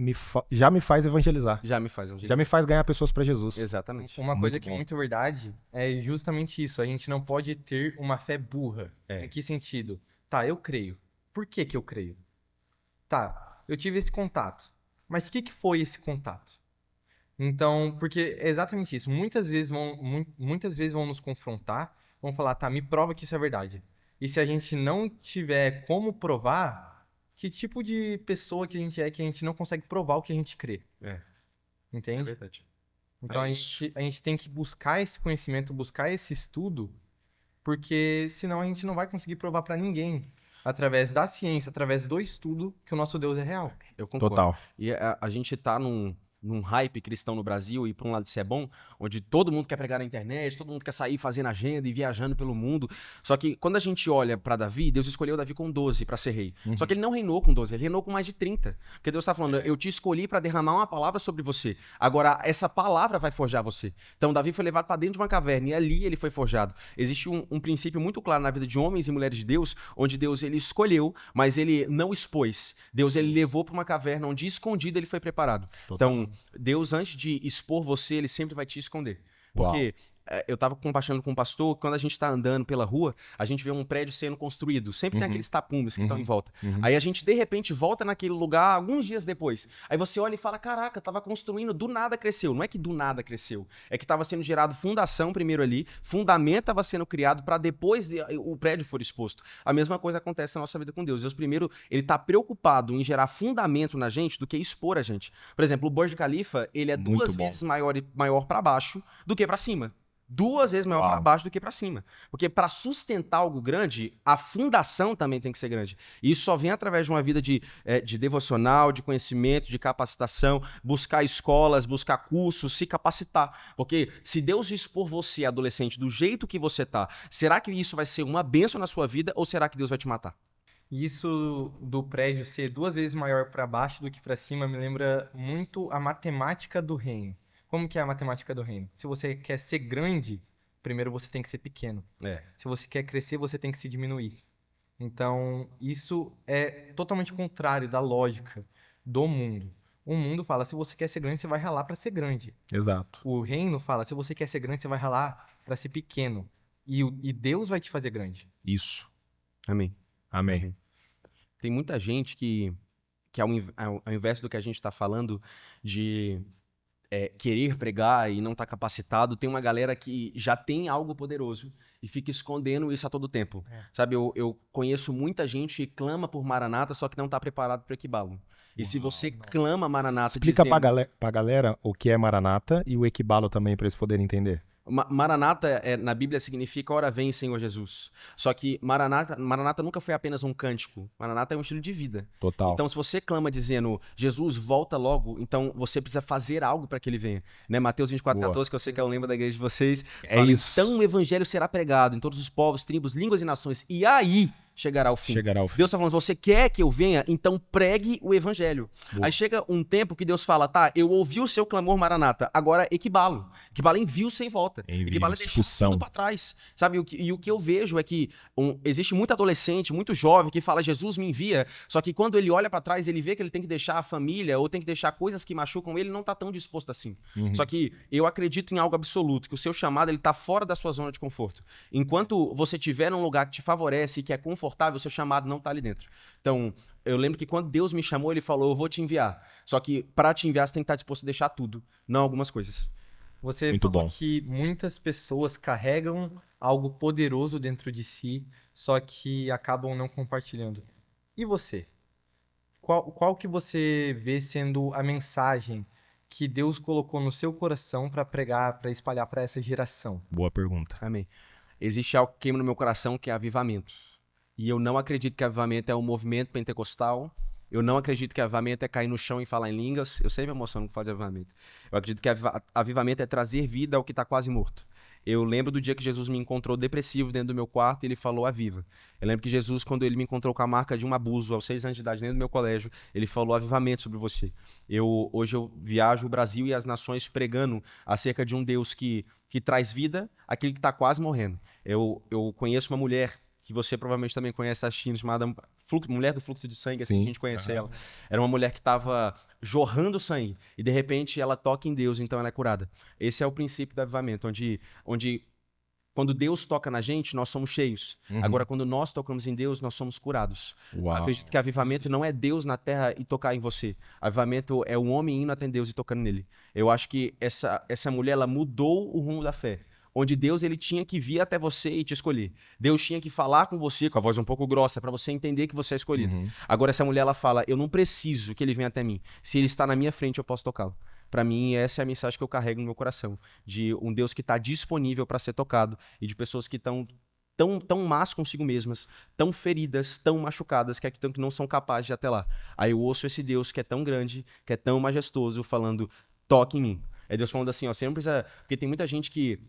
já me faz evangelizar. Já me faz evangelizar. Já me faz ganhar pessoas para Jesus. Exatamente. Uma coisa que é muito verdade é justamente isso. A gente não pode ter uma fé burra. Em que sentido? Tá, eu creio. Por que que eu creio? Tá, eu tive esse contato. Mas o que foi esse contato? Então, porque é exatamente isso. Muitas vezes vão nos confrontar, vão falar, tá, me prova que isso é verdade. E se a gente não tiver como provar, que tipo de pessoa que a gente não consegue provar o que a gente crê? Entende? É verdade. Então a gente tem que buscar esse conhecimento, buscar esse estudo, porque senão a gente não vai conseguir provar para ninguém, através da ciência, através do estudo, que o nosso Deus é real. Eu concordo. Total. E a gente tá num hype cristão no Brasil, e por um lado isso é bom, onde todo mundo quer pregar na internet, todo mundo quer sair fazendo agenda e viajando pelo mundo. Só que quando a gente olha para Davi, Deus escolheu Davi com 12 para ser rei. Só que ele não reinou com 12, ele reinou com mais de 30. Porque Deus tá falando, eu te escolhi para derramar uma palavra sobre você. Agora, essa palavra vai forjar você. Então, Davi foi levado para dentro de uma caverna e ali ele foi forjado. Existe um princípio muito claro na vida de homens e mulheres de Deus, onde Deus ele escolheu, mas ele não expôs. Deus ele levou para uma caverna onde escondido ele foi preparado. Total. Então, Deus, antes de expor você, ele sempre vai te esconder. Porque eu estava compartilhando com um pastor, quando a gente está andando pela rua, a gente vê um prédio sendo construído. Sempre tem aqueles tapumes que estão em volta. Aí a gente, de repente, volta naquele lugar alguns dias depois. Aí você olha e fala, caraca, estava construindo, do nada cresceu. Não é que do nada cresceu. É que estava sendo gerado fundação primeiro ali, fundamento estava sendo criado para depois o prédio for exposto. A mesma coisa acontece na nossa vida com Deus. Deus primeiro, ele está preocupado em gerar fundamento na gente do que expor a gente. Por exemplo, o Burj Khalifa, ele é duas vezes maior para baixo do que para cima. 2 vezes maior para baixo do que para cima. Porque para sustentar algo grande, a fundação também tem que ser grande. E isso só vem através de uma vida de devocional, de conhecimento, de capacitação, buscar escolas, buscar cursos, se capacitar. Porque se Deus expor você, adolescente, do jeito que você tá, será que isso vai ser uma bênção na sua vida ou será que Deus vai te matar? Isso do prédio ser 2 vezes maior para baixo do que para cima me lembra muito a matemática do reino. Como que é a matemática do reino? Se você quer ser grande, primeiro você tem que ser pequeno. Se você quer crescer, você tem que se diminuir. Então, isso é totalmente contrário da lógica do mundo. O mundo fala, se você quer ser grande, você vai ralar para ser grande. Exato. O reino fala, se você quer ser grande, você vai ralar para ser pequeno. E Deus vai te fazer grande. Isso. Amém. Amém. Tem muita gente que ao invés do que a gente está falando de querer pregar e não tá capacitado, tem uma galera que já tem algo poderoso e fica escondendo isso a todo tempo. Sabe, eu conheço muita gente que clama por Maranata, só que não tá preparado para Equibalo. E se você clama Maranata... Explica pra galera o que é Maranata e o Equibalo também, para eles poderem entender. Maranata na Bíblia significa ora vem, Senhor Jesus. Só que Maranata nunca foi apenas um cântico. Maranata é um estilo de vida. Total. Então, se você clama dizendo, Jesus, volta logo, então você precisa fazer algo para que ele venha. Né? Mateus 24:14, que eu sei que é o lema da igreja de vocês. Fala, isso. Então o evangelho será pregado em todos os povos, tribos, línguas e nações. E aí chegará ao fim. Deus está falando, você quer que eu venha? Então pregue o evangelho. Aí chega um tempo que Deus fala, tá, eu ouvi o seu clamor, Maranata, agora Equibalo. Equibalo envio sem volta. Equibalo é deixar tudo pra trás. Sabe, e o que eu vejo é que existe muito adolescente, muito jovem que fala, Jesus me envia, só que quando ele olha pra trás, ele vê que ele tem que deixar a família ou tem que deixar coisas que machucam ele, não tá tão disposto assim. Só que eu acredito em algo absoluto, que o seu chamado, ele tá fora da sua zona de conforto. Enquanto você estiver num lugar que te favorece e que é confortável, o seu chamado não tá ali dentro. Então, eu lembro que quando Deus me chamou, ele falou, eu vou te enviar. Só que para te enviar, você tem que estar disposto a deixar tudo, não algumas coisas. Você falou que muitas pessoas carregam algo poderoso dentro de si, só que acabam não compartilhando. E você? Qual que você vê sendo a mensagem que Deus colocou no seu coração para pregar, para espalhar para essa geração? Boa pergunta. Amém. Existe algo que queima no meu coração que é avivamento. E eu não acredito que avivamento é um movimento pentecostal, Eu não acredito que avivamento é cair no chão e falar em línguas. Eu sempre me emociono quando falo de avivamento. Eu acredito que avivamento é trazer vida ao que está quase morto. Eu lembro do dia que Jesus me encontrou depressivo dentro do meu quarto e ele falou aviva. Eu lembro que Jesus, quando ele me encontrou com a marca de um abuso aos 6 anos de idade dentro do meu colégio, ele falou avivamento sobre você. Hoje eu viajo o Brasil e as nações pregando acerca de um Deus que traz vida àquele que está quase morrendo. Eu conheço uma mulher que você provavelmente também conhece, a China, chamada Mulher do Fluxo de Sangue, assim que a gente conhece ela. Era uma mulher que estava jorrando sangue e de repente ela toca em Deus, então ela é curada. Esse é o princípio do avivamento, onde quando Deus toca na gente, nós somos cheios. Agora, quando nós tocamos em Deus, nós somos curados. Eu acredito que avivamento não é Deus na terra e tocar em você. Avivamento é o homem indo até Deus e tocando nele. Eu acho que essa mulher, ela mudou o rumo da fé. Onde Deus ele tinha que vir até você e te escolher. Deus tinha que falar com você com a voz um pouco grossa para você entender que você é escolhido. Agora essa mulher ela fala, eu não preciso que ele venha até mim. Se ele está na minha frente, eu posso tocá-lo. Para mim, essa é a mensagem que eu carrego no meu coração. De um Deus que está disponível para ser tocado e de pessoas que estão tão más consigo mesmas, tão feridas, tão machucadas, que não são capazes de ir até lá. Aí eu ouço esse Deus que é tão grande, que é tão majestoso, falando, toque em mim. É Deus falando assim, ó, você não precisa... Porque tem muita gente que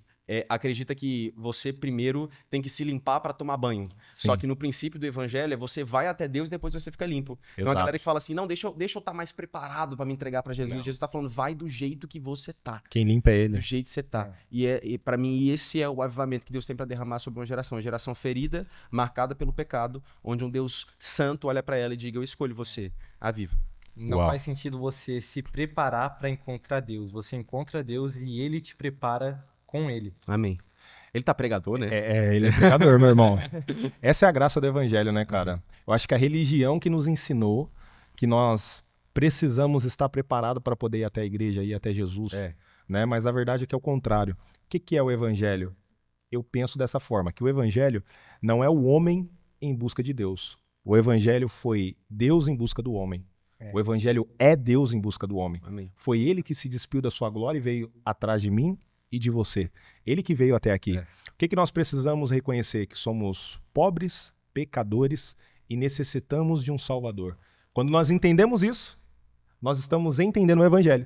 acredita que você primeiro tem que se limpar para tomar banho. Sim. Só que no princípio do evangelho você vai até Deus e depois você fica limpo. Exato. Então a galera que fala assim, não, deixa eu estar mais preparado para me entregar para Jesus. Não. Jesus tá falando, vai do jeito que você tá. Quem limpa é ele. Do jeito que você tá. E para mim esse é o avivamento que Deus tem para derramar sobre uma geração ferida, marcada pelo pecado, onde um Deus santo olha para ela e diga, eu escolho você, aviva. Não faz sentido você se preparar para encontrar Deus. Você encontra Deus e ele te prepara com ele. Amém. Ele tá pregador, né? Ele é pregador, meu irmão. Essa é a graça do evangelho, né, cara? Eu acho que a religião que nos ensinou que nós precisamos estar preparados para poder ir até a igreja, ir até Jesus, né? Mas a verdade é que é o contrário. O que é o evangelho? Eu penso dessa forma, que o evangelho não é o homem em busca de Deus. O evangelho foi Deus em busca do homem. O evangelho é Deus em busca do homem. Amém. Foi ele que se despiu da sua glória e veio atrás de mim e de você. Ele que veio até aqui. O que nós precisamos reconhecer? Que somos pobres, pecadores e necessitamos de um Salvador. Quando nós entendemos isso, nós estamos entendendo o evangelho.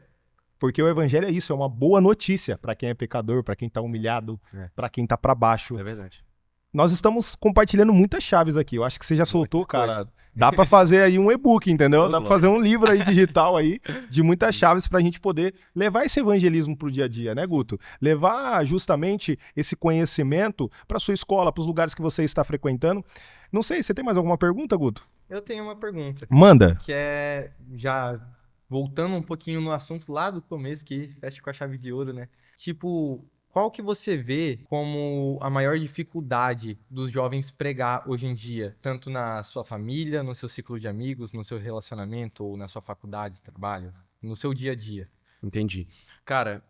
Porque o evangelho é isso, é uma boa notícia para quem é pecador, para quem está humilhado, para quem está para baixo. É verdade. Nós estamos compartilhando muitas chaves aqui. Eu acho que você já soltou, cara. Dá para fazer aí um e-book, entendeu? Dá para fazer um livro aí digital aí de muitas chaves para a gente poder levar esse evangelismo pro dia a dia, né, Guto? Levar justamente esse conhecimento para sua escola, para os lugares que você está frequentando. Não sei, você tem mais alguma pergunta, Guto? Eu tenho uma pergunta. Manda. Que é, já voltando um pouquinho no assunto lá do começo, que fecha com a chave de ouro, né? Tipo... Qual que você vê como a maior dificuldade dos jovens pregar hoje em dia? Tanto na sua família, no seu ciclo de amigos, no seu relacionamento, ou na sua faculdade, trabalho, no seu dia a dia? Entendi. Cara,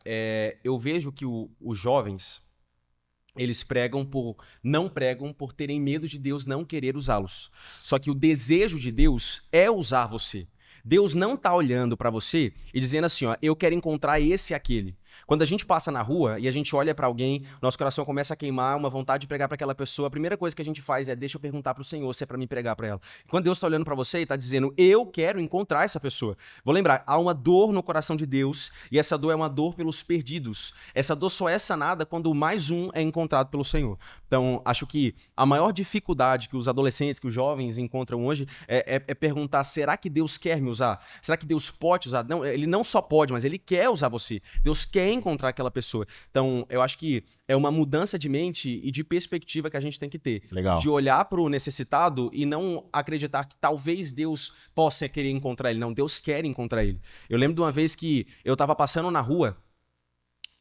eu vejo que os jovens, eles não pregam por terem medo de Deus não querer usá-los. Só que o desejo de Deus é usar você. Deus não tá olhando para você e dizendo assim, ó, eu quero encontrar esse e aquele. Quando a gente passa na rua e a gente olha para alguém, nosso coração começa a queimar, uma vontade de pregar para aquela pessoa, a primeira coisa que a gente faz é, deixa eu perguntar pro Senhor se é para mim pregar para ela. Quando Deus tá olhando para você e tá dizendo, eu quero encontrar essa pessoa. Vou lembrar, há uma dor no coração de Deus e essa dor é uma dor pelos perdidos. Essa dor só é sanada quando mais um é encontrado pelo Senhor. Então, acho que a maior dificuldade que os adolescentes, que os jovens encontram hoje é perguntar, será que Deus quer me usar? Será que Deus pode usar? Não, ele não só pode, mas ele quer usar você. Deus quer encontrar aquela pessoa. Então, eu acho que é uma mudança de mente e de perspectiva que a gente tem que ter. Legal. De olhar para o necessitado e não acreditar que talvez Deus possa querer encontrar ele. Não, Deus quer encontrar ele. Eu lembro de uma vez que eu estava passando na rua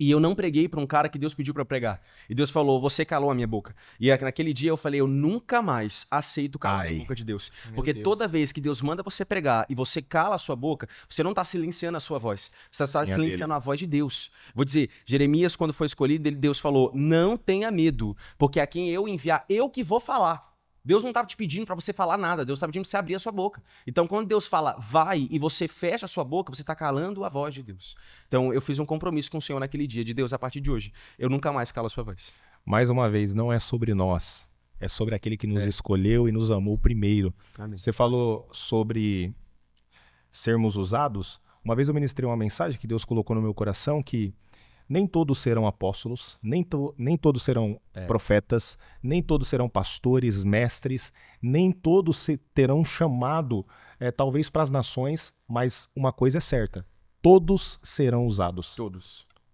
e eu não preguei para um cara que Deus pediu para pregar. E Deus falou, você calou a minha boca. E naquele dia eu falei, eu nunca mais aceito calar a boca de Deus. Porque toda vez que Deus manda você pregar e você cala a sua boca, você não está silenciando a sua voz. Você está silenciando a voz de Deus. Vou dizer, Jeremias, quando foi escolhido, Deus falou, não tenha medo, porque a quem eu enviar, eu que vou falar. Deus não estava te pedindo para você falar nada, Deus estava pedindo para você abrir a sua boca. Então, quando Deus fala, vai, e você fecha a sua boca, você está calando a voz de Deus. Então, eu fiz um compromisso com o Senhor naquele dia, de Deus, a partir de hoje, eu nunca mais calo a sua voz. Mais uma vez, não é sobre nós, é sobre aquele que nos escolheu e nos amou primeiro. Amém. Você falou sobre sermos usados, uma vez eu ministrei uma mensagem que Deus colocou no meu coração que nem todos serão apóstolos, nem todos serão profetas, nem todos serão pastores, mestres, nem todos terão chamado, talvez para as nações, mas uma coisa é certa, todos serão usados.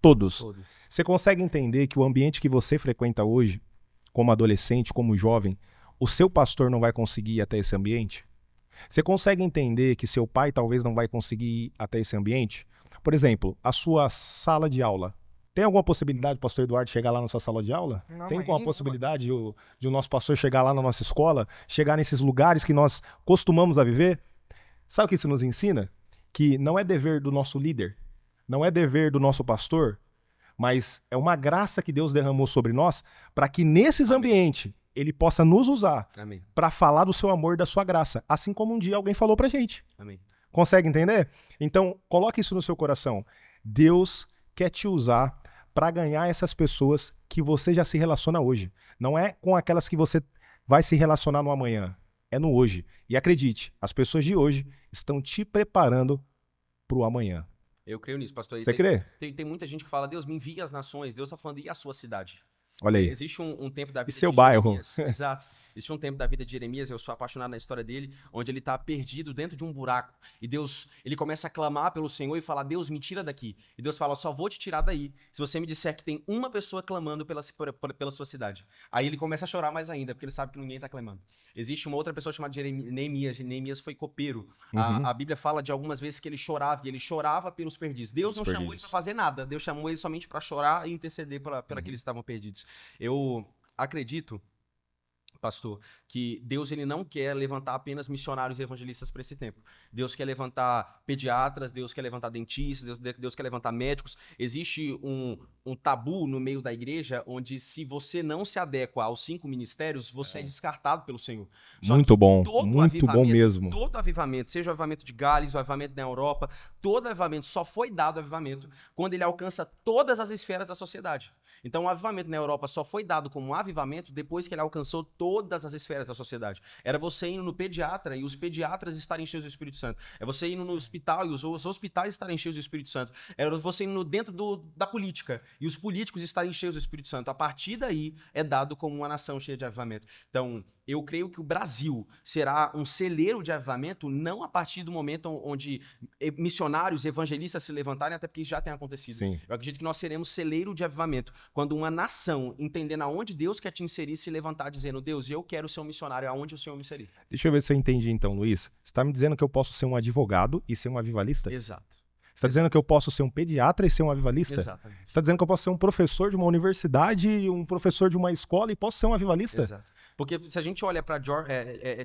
Todos. Você consegue entender que o ambiente que você frequenta hoje, como adolescente, como jovem, o seu pastor não vai conseguir ir até esse ambiente? Você consegue entender que seu pai talvez não vai conseguir ir até esse ambiente? Por exemplo, a sua sala de aula. Tem alguma possibilidade do pastor Eduardo chegar lá na sua sala de aula? Não, tem alguma possibilidade de o nosso pastor chegar lá na nossa escola, chegar nesses lugares que nós costumamos a viver? Sabe o que isso nos ensina? Que não é dever do nosso líder, não é dever do nosso pastor, mas é uma graça que Deus derramou sobre nós para que nesses ambientes ele possa nos usar para falar do seu amor e da sua graça, assim como um dia alguém falou pra gente. Amém. Consegue entender? Então, coloque isso no seu coração. Deus quer te usar para ganhar essas pessoas que você já se relaciona hoje. Não é com aquelas que você vai se relacionar no amanhã, é no hoje. E acredite, as pessoas de hoje estão te preparando pro amanhã. Eu creio nisso, pastor. Você crê? Tem muita gente que fala, Deus me envia as nações. Deus está falando, e a sua cidade? Olha aí. Existe um tempo da vida seu de bairro. Jeremias. Exato. Existe um tempo da vida de Jeremias, eu sou apaixonado na história dele, onde ele está perdido dentro de um buraco. E Deus, ele começa a clamar pelo Senhor e falar, Deus, me tira daqui. E Deus fala, só vou te tirar daí se você me disser que tem uma pessoa clamando pela sua cidade. Aí ele começa a chorar mais ainda, porque ele sabe que ninguém está clamando. Existe uma outra pessoa chamada Neemias. Neemias foi copeiro. A Bíblia fala de algumas vezes que ele chorava, e ele chorava pelos perdidos. Deus não chamou ele para fazer nada. Deus chamou ele somente para chorar e interceder por aqueles que estavam perdidos. Eu acredito, pastor, que Deus ele não quer levantar apenas missionários e evangelistas para esse tempo. Deus quer levantar pediatras, Deus quer levantar dentistas, Deus quer levantar médicos. Existe um tabu no meio da igreja onde se você não se adequa aos 5 ministérios, você é descartado pelo Senhor. Muito bom mesmo. Todo avivamento, seja o avivamento de Gales, o avivamento na Europa, todo avivamento só foi dado avivamento quando ele alcança todas as esferas da sociedade. Então, o avivamento na Europa só foi dado como um avivamento depois que ele alcançou todas as esferas da sociedade. Era você indo no pediatra e os pediatras estarem cheios do Espírito Santo. É você indo no hospital e os hospitais estarem cheios do Espírito Santo. Era você indo dentro da política e os políticos estarem cheios do Espírito Santo. A partir daí, é dado como uma nação cheia de avivamento. Então, eu creio que o Brasil será um celeiro de avivamento não a partir do momento onde missionários, evangelistas se levantarem, até porque isso já tem acontecido. Sim. Eu acredito que nós seremos celeiro de avivamento quando uma nação, entendendo aonde Deus quer te inserir, se levantar dizendo, Deus, eu quero ser um missionário aonde o Senhor me inserir. Deixa eu ver se eu entendi então, Luiz. Você está me dizendo que eu posso ser um advogado e ser um avivalista? Exato. Você está dizendo que eu posso ser um pediatra e ser um avivalista? Exatamente. Você está dizendo que eu posso ser um professor de uma universidade, um professor de uma escola e posso ser um avivalista? Exato. Porque se a gente olha para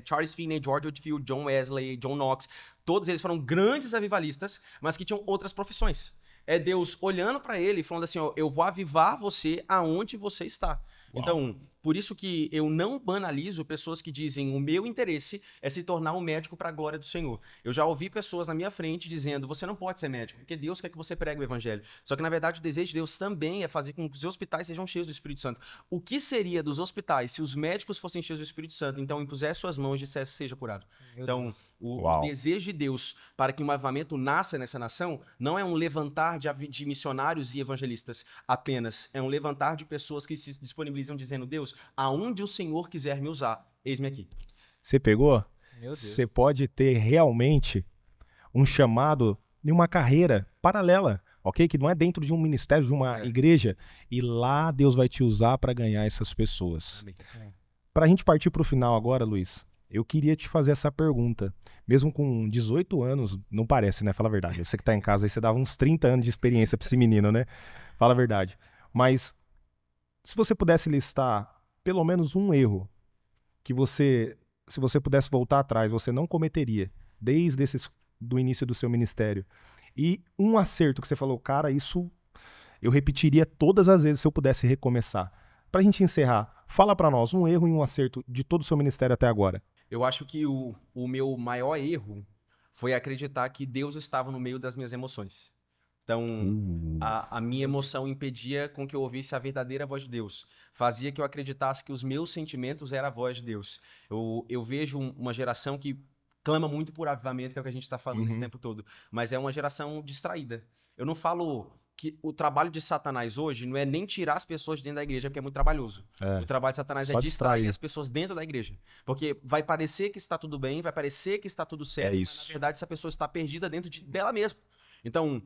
Charles Finney, George Whitefield, John Wesley, John Knox, todos eles foram grandes avivalistas, mas que tinham outras profissões. É Deus olhando para ele e falando assim, ó, eu vou avivar você aonde você está. Uau. Então, por isso que eu não banalizo pessoas que dizem o meu interesse é se tornar um médico para a glória do Senhor. Eu já ouvi pessoas na minha frente dizendo, você não pode ser médico, porque Deus quer que você pregue o evangelho. Só que, na verdade, o desejo de Deus também é fazer com que os hospitais sejam cheios do Espírito Santo. O que seria dos hospitais se os médicos fossem cheios do Espírito Santo, então impusesse suas mãos e dissesse, seja curado? Então, o desejo de Deus para que um avivamento nasça nessa nação não é um levantar de missionários e evangelistas apenas, é um levantar de pessoas que se disponibilizam dizendo, Deus, aonde o Senhor quiser me usar, eis-me aqui. Você pegou? Você pode ter realmente um chamado de uma carreira paralela, ok? Que não é dentro de um ministério, de uma igreja. E lá Deus vai te usar para ganhar essas pessoas. Para a gente partir para o final agora, Luiz, eu queria te fazer essa pergunta. Mesmo com 18 anos, não parece, né? Fala a verdade. Você que tá em casa aí, você dava uns 30 anos de experiência para esse menino, né? Fala a verdade. Mas se você pudesse listar pelo menos um erro que você, se você pudesse voltar atrás, você não cometeria desde do início do seu ministério. E um acerto que você falou, cara, isso eu repetiria todas as vezes se eu pudesse recomeçar. Pra gente encerrar, fala pra nós um erro e um acerto de todo o seu ministério até agora. Eu acho que o meu maior erro foi acreditar que Deus estava no meio das minhas emoções. Então, a minha emoção impedia com que eu ouvisse a verdadeira voz de Deus. Fazia que eu acreditasse que os meus sentimentos eram a voz de Deus. Eu vejo uma geração que clama muito por avivamento, que é o que a gente está falando esse tempo todo. Mas é uma geração distraída. Eu não falo que o trabalho de Satanás hoje não é nem tirar as pessoas de dentro da igreja, porque é muito trabalhoso. O trabalho de Satanás é distrair as pessoas dentro da igreja. Porque vai parecer que está tudo bem, vai parecer que está tudo certo, mas na verdade essa pessoa está perdida dentro dela mesma. Então,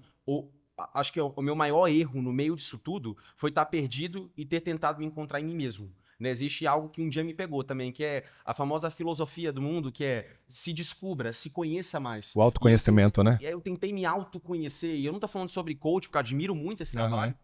acho que o meu maior erro no meio disso tudo foi estar perdido e ter tentado me encontrar em mim mesmo. Né? Existe algo que um dia me pegou também, que é a famosa filosofia do mundo, que é se descubra, se conheça mais. O autoconhecimento, né? E aí eu tentei me autoconhecer, e eu não tô falando sobre coach, porque eu admiro muito esse trabalho.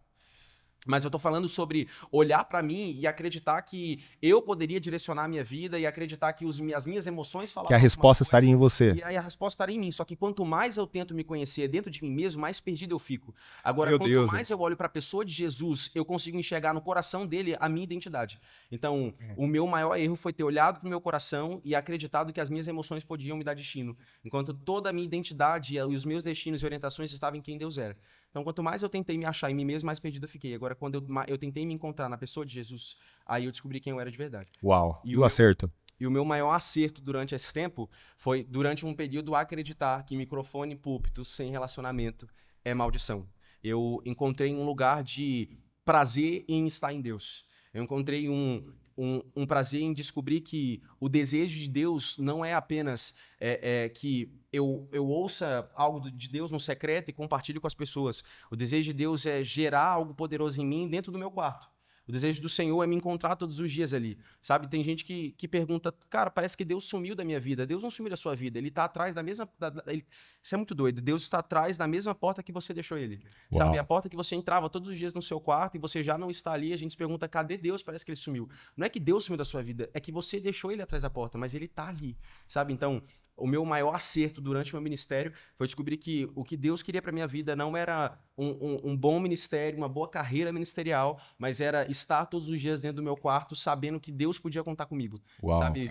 Mas eu tô falando sobre olhar pra mim e acreditar que eu poderia direcionar a minha vida e acreditar que as minhas emoções falavam. Que a resposta estaria em você. E aí a resposta estaria em mim. Só que quanto mais eu tento me conhecer dentro de mim mesmo, mais perdido eu fico. Agora, quanto mais eu olho pra pessoa de Jesus, eu consigo enxergar no coração dele a minha identidade. Então, o meu maior erro foi ter olhado pro meu coração e acreditado que as minhas emoções podiam me dar destino. Enquanto toda a minha identidade e os meus destinos e orientações estavam em quem Deus era. Então, quanto mais eu tentei me achar em mim mesmo, mais perdido eu fiquei. Agora, quando eu tentei me encontrar na pessoa de Jesus, aí eu descobri quem eu era de verdade. Uau, e o acerto? E o meu maior acerto durante esse tempo foi, durante um período, acreditar que microfone e púlpito sem relacionamento é maldição. Eu encontrei um lugar de prazer em estar em Deus. Eu encontrei um prazer em descobrir que o desejo de Deus não é apenas que eu ouça algo de Deus no secreto e compartilhe com as pessoas. O desejo de Deus é gerar algo poderoso em mim dentro do meu quarto. O desejo do Senhor é me encontrar todos os dias ali, sabe? Tem gente que pergunta, cara, parece que Deus sumiu da minha vida. Deus não sumiu da sua vida, ele está atrás da mesma... Isso é muito doido. Deus está atrás da mesma porta que você deixou ele. Uau. Sabe? A porta que você entrava todos os dias no seu quarto e você já não está ali, a gente se pergunta, cadê Deus? Parece que ele sumiu. Não é que Deus sumiu da sua vida, é que você deixou ele atrás da porta, mas ele está ali, sabe? Então, o meu maior acerto durante o meu ministério foi descobrir que o que Deus queria para minha vida não era um bom ministério, uma boa carreira ministerial, mas era estar todos os dias dentro do meu quarto sabendo que Deus podia contar comigo. Uau, sabe?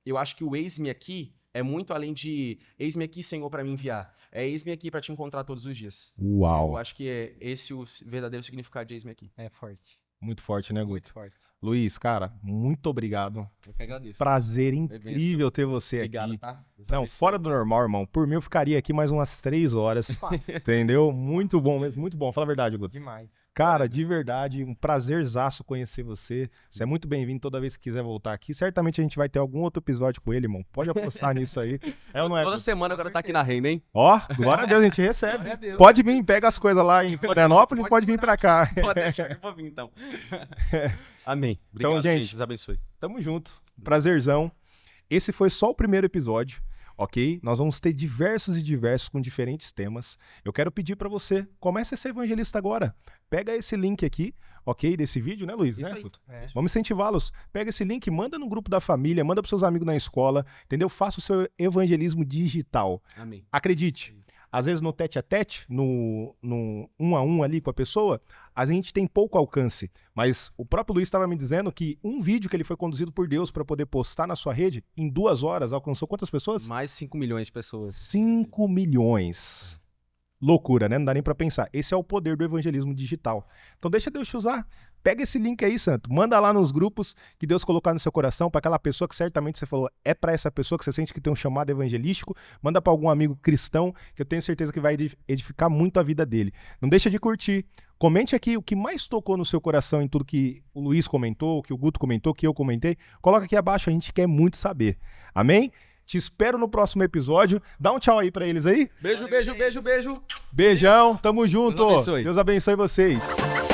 Eu acho que o eis-me aqui é muito além de eis-me aqui, Senhor, para me enviar. É eis-me aqui para te encontrar todos os dias. Uau! Eu acho que é esse o verdadeiro significado de eis-me aqui. É forte. Muito forte, né, Guto? Muito forte. Luiz, cara, muito obrigado. Eu que agradeço. Prazer incrível ter você Obrigado, aqui. tá? Não, fora do normal, irmão. Por mim, eu ficaria aqui mais umas 3 horas. Entendeu? Muito bom mesmo, muito bom. Fala a verdade, Guto. Demais. Cara, de verdade, um prazerzaço conhecer você. Você é muito bem-vindo toda vez que quiser voltar aqui. Certamente a gente vai ter algum outro episódio com ele, irmão. Pode apostar nisso aí. É ou não é? Toda semana eu quero estar aqui na Reina, hein? Ó, glória a Deus, a gente recebe. Deus. Pode vir, pega as coisas lá em Florianópolis, pode vir pra cá. Pode deixar que eu vou vir, então. Amém. Obrigado, então, gente, Deus abençoe. Tamo junto. Prazerzão. Esse foi só o primeiro episódio. Ok? Nós vamos ter diversos e diversos com diferentes temas. Eu quero pedir para você, comece a ser evangelista agora. Pega esse link aqui, ok? Desse vídeo, né, Luiz? Isso né? aí. Vamos incentivá-los. Pega esse link, manda no grupo da família, manda para seus amigos na escola, entendeu? Faça o seu evangelismo digital. Amém. Acredite. Às vezes no tete-a-tete, no 1-a-1 ali com a pessoa, a gente tem pouco alcance. Mas o próprio Luiz estava me dizendo que um vídeo que ele foi conduzido por Deus para poder postar na sua rede, em 2 horas, alcançou quantas pessoas? Mais 5 milhões de pessoas. 5 milhões. Loucura, né? Não dá nem para pensar. Esse é o poder do evangelismo digital. Então deixa Deus te usar. Pega esse link aí, Santo. Manda lá nos grupos que Deus colocar no seu coração para aquela pessoa que certamente você falou, é para essa pessoa que você sente que tem um chamado evangelístico. Manda para algum amigo cristão que eu tenho certeza que vai edificar muito a vida dele. Não deixa de curtir. Comente aqui o que mais tocou no seu coração em tudo que o Luiz comentou, que o Guto comentou, que eu comentei. Coloca aqui abaixo, a gente quer muito saber. Amém? Te espero no próximo episódio. Dá um tchau aí pra eles aí. Beijo, beijo, beijo, beijo. Beijão, tamo junto. Deus abençoe. Deus abençoe vocês.